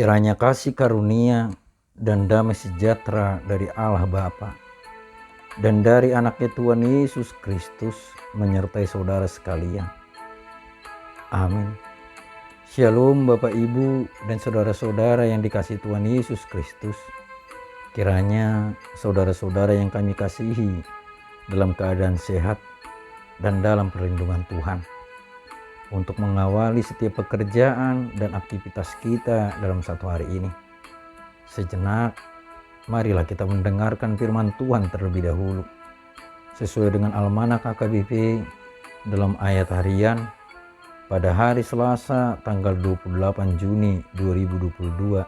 Kiranya kasih karunia dan damai sejahtera dari Allah Bapa dan dari anaknya Tuhan Yesus Kristus menyertai saudara sekalian. Amin. Shalom Bapak Ibu dan saudara-saudara yang dikasihi Tuhan Yesus Kristus. Kiranya saudara-saudara yang kami kasihi dalam keadaan sehat dan dalam perlindungan Tuhan, untuk mengawali setiap pekerjaan dan aktivitas kita dalam satu hari ini. Sejenak, marilah kita mendengarkan firman Tuhan terlebih dahulu, sesuai dengan Almanak KKBP dalam ayat harian pada hari Selasa tanggal 28 Juni 2022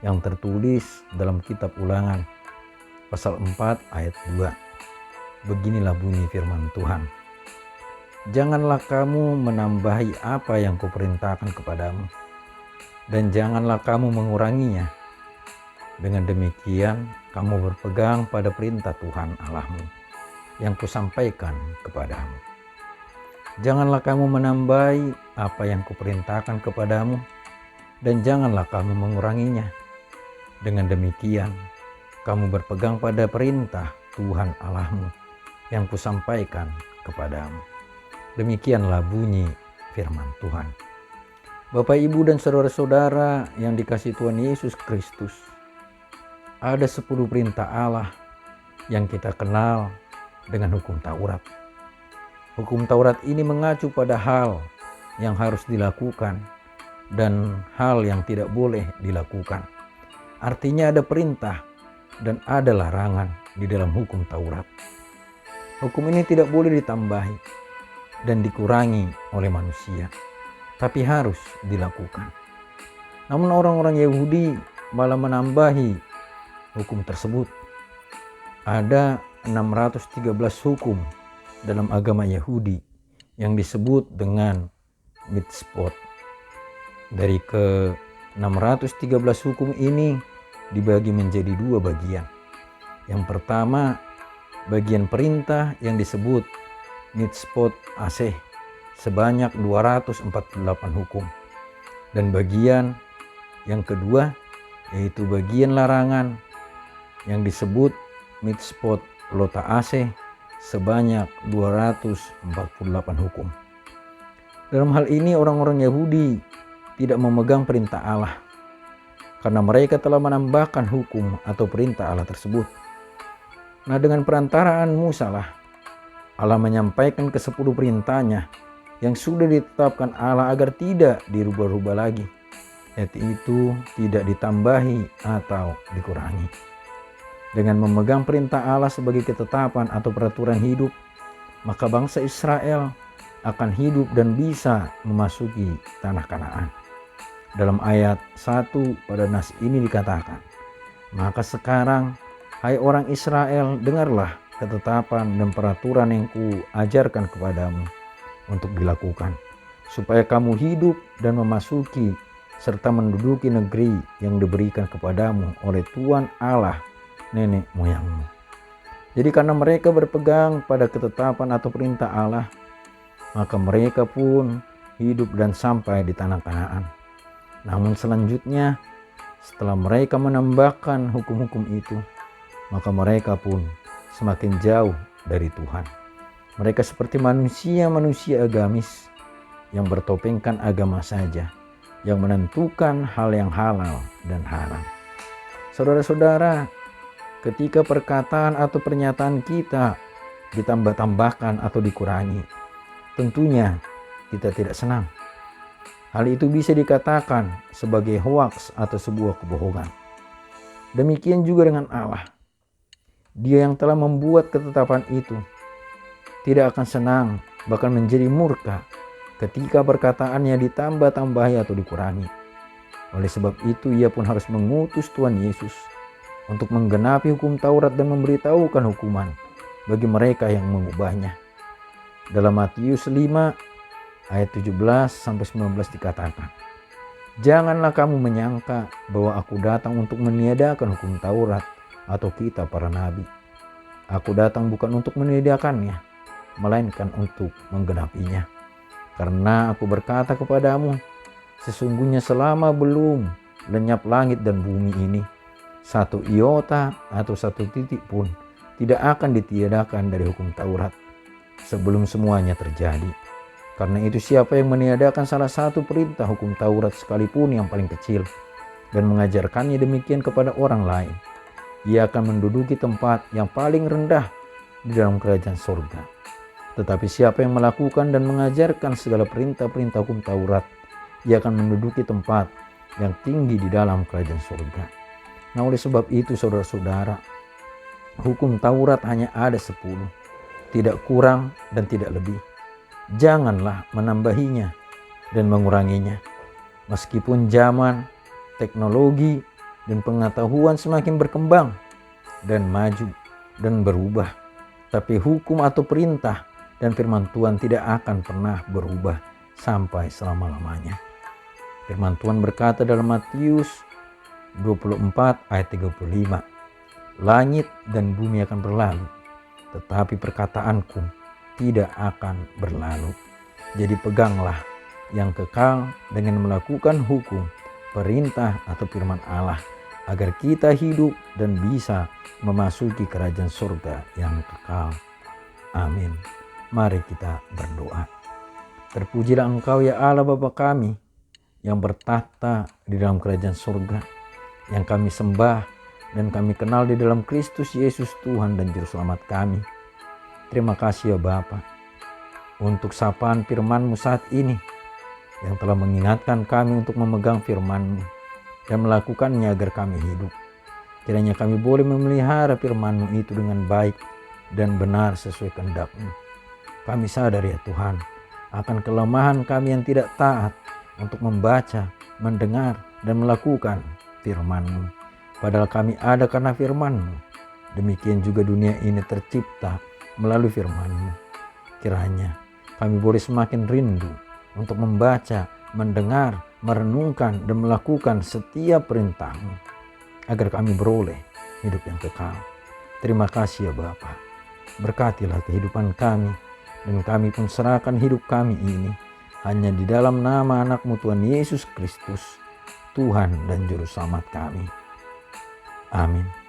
yang tertulis dalam kitab Ulangan pasal 4 ayat 2. Beginilah bunyi firman Tuhan. Janganlah kamu menambahi apa yang kuperintahkan kepadamu, dan janganlah kamu menguranginya. Dengan demikian, kamu berpegang pada perintah Tuhan Allahmu yang kusampaikan kepadamu. Janganlah kamu menambahi apa yang kuperintahkan kepadamu, dan janganlah kamu menguranginya. Dengan demikian, kamu berpegang pada perintah Tuhan Allahmu yang kusampaikan kepadamu. Demikianlah bunyi firman Tuhan. Bapak, Ibu, dan saudara-saudara yang dikasihi Tuhan Yesus Kristus, ada 10 perintah Allah yang kita kenal dengan hukum Taurat. Hukum Taurat ini mengacu pada hal yang harus dilakukan dan hal yang tidak boleh dilakukan. Artinya ada perintah dan ada larangan di dalam hukum Taurat. Hukum ini tidak boleh ditambahi dan dikurangi oleh manusia, tapi harus dilakukan. Namun orang-orang Yahudi malah menambahi hukum tersebut. Ada 613 hukum dalam agama Yahudi yang disebut dengan mitzvot. Dari ke 613 hukum ini dibagi menjadi 2 bagian. Yang pertama, bagian perintah yang disebut mitzvot aseh sebanyak 248 hukum. Dan bagian yang kedua yaitu bagian larangan yang disebut mitzvot lota aseh sebanyak 248 hukum. Dalam hal ini orang-orang Yahudi tidak memegang perintah Allah karena mereka telah menambahkan hukum atau perintah Allah tersebut. Nah, dengan perantaraan Musa lah Allah menyampaikan ke-10 perintahnya yang sudah ditetapkan Allah agar tidak dirubah-rubah lagi, yaitu tidak ditambahi atau dikurangi. Dengan memegang perintah Allah sebagai ketetapan atau peraturan hidup, maka bangsa Israel akan hidup dan bisa memasuki tanah Kanaan. Dalam ayat 1 pada nas ini dikatakan, maka sekarang, hai orang Israel, dengarlah ketetapan dan peraturan yang kuajarkan kepadamu untuk dilakukan, supaya kamu hidup dan memasuki serta menduduki negeri yang diberikan kepadamu oleh Tuhan Allah nenek moyangmu. Jadi karena mereka berpegang pada ketetapan atau perintah Allah, maka mereka pun hidup dan sampai di tanah Kanaan. Namun selanjutnya, setelah mereka menambahkan hukum-hukum itu, maka mereka pun semakin jauh dari Tuhan. Mereka seperti manusia-manusia agamis yang bertopengkan agama saja, yang menentukan hal yang halal dan haram. Saudara-saudara, ketika perkataan atau pernyataan kita ditambah-tambahkan atau dikurangi, tentunya kita tidak senang. Hal itu bisa dikatakan sebagai hoaks atau sebuah kebohongan. Demikian juga dengan Allah. Dia yang telah membuat ketetapan itu tidak akan senang, bahkan menjadi murka ketika perkataannya ditambah-tambahi atau dikurangi. Oleh sebab itu, ia pun harus mengutus Tuhan Yesus untuk menggenapi hukum Taurat dan memberitahukan hukuman bagi mereka yang mengubahnya. Dalam Matius 5 ayat 17-19 dikatakan, janganlah kamu menyangka bahwa aku datang untuk meniadakan hukum Taurat atau kitab para nabi. Aku datang bukan untuk meniadakannya, melainkan untuk menggenapinya. Karena aku berkata kepadamu, sesungguhnya selama belum lenyap langit dan bumi ini, satu iota atau satu titik pun tidak akan ditiadakan dari hukum Taurat sebelum semuanya terjadi. Karena itu siapa yang meniadakan salah satu perintah hukum Taurat sekalipun yang paling kecil dan mengajarkannya demikian kepada orang lain, ia akan menduduki tempat yang paling rendah di dalam kerajaan surga. Tetapi siapa yang melakukan dan mengajarkan segala perintah-perintah hukum Taurat, ia akan menduduki tempat yang tinggi di dalam kerajaan surga. Nah, oleh sebab itu saudara-saudara, hukum Taurat hanya ada 10, tidak kurang dan tidak lebih. Janganlah menambahinya dan menguranginya. Meskipun zaman, teknologi, dan pengetahuan semakin berkembang dan maju dan berubah, tapi hukum atau perintah dan firman Tuhan tidak akan pernah berubah sampai selama-lamanya. Firman Tuhan berkata dalam Matius 24 ayat 35, langit dan bumi akan berlalu, tetapi perkataanku tidak akan berlalu. Jadi peganglah yang kekal dengan melakukan hukum, perintah atau firman Allah, agar kita hidup dan bisa memasuki kerajaan surga yang kekal. Amin. Mari kita berdoa. Terpujilah Engkau ya Allah Bapa kami yang bertahta di dalam kerajaan surga, yang kami sembah dan kami kenal di dalam Kristus Yesus Tuhan dan Juru Selamat kami. Terima kasih ya Bapa untuk sapaan firman-Mu saat ini yang telah mengingatkan kami untuk memegang firman-Mu dan melakukannya agar kami hidup. Kiranya kami boleh memelihara firman-Mu itu dengan baik dan benar sesuai kehendak-Mu. Kami sadar ya Tuhan akan kelemahan kami yang tidak taat untuk membaca, mendengar, dan melakukan firman-Mu. Padahal kami ada karena firman-Mu. Demikian juga dunia ini tercipta melalui firman-Mu. Kiranya kami boleh semakin rindu untuk membaca, mendengar, merenungkan, dan melakukan setiap perintah-Mu, agar kami beroleh hidup yang kekal. Terima kasih ya Bapa. Berkatilah kehidupan kami, dan kami pun serahkan hidup kami ini hanya di dalam nama anak-Mu Tuhan Yesus Kristus, Tuhan dan Juru Selamat kami. Amin.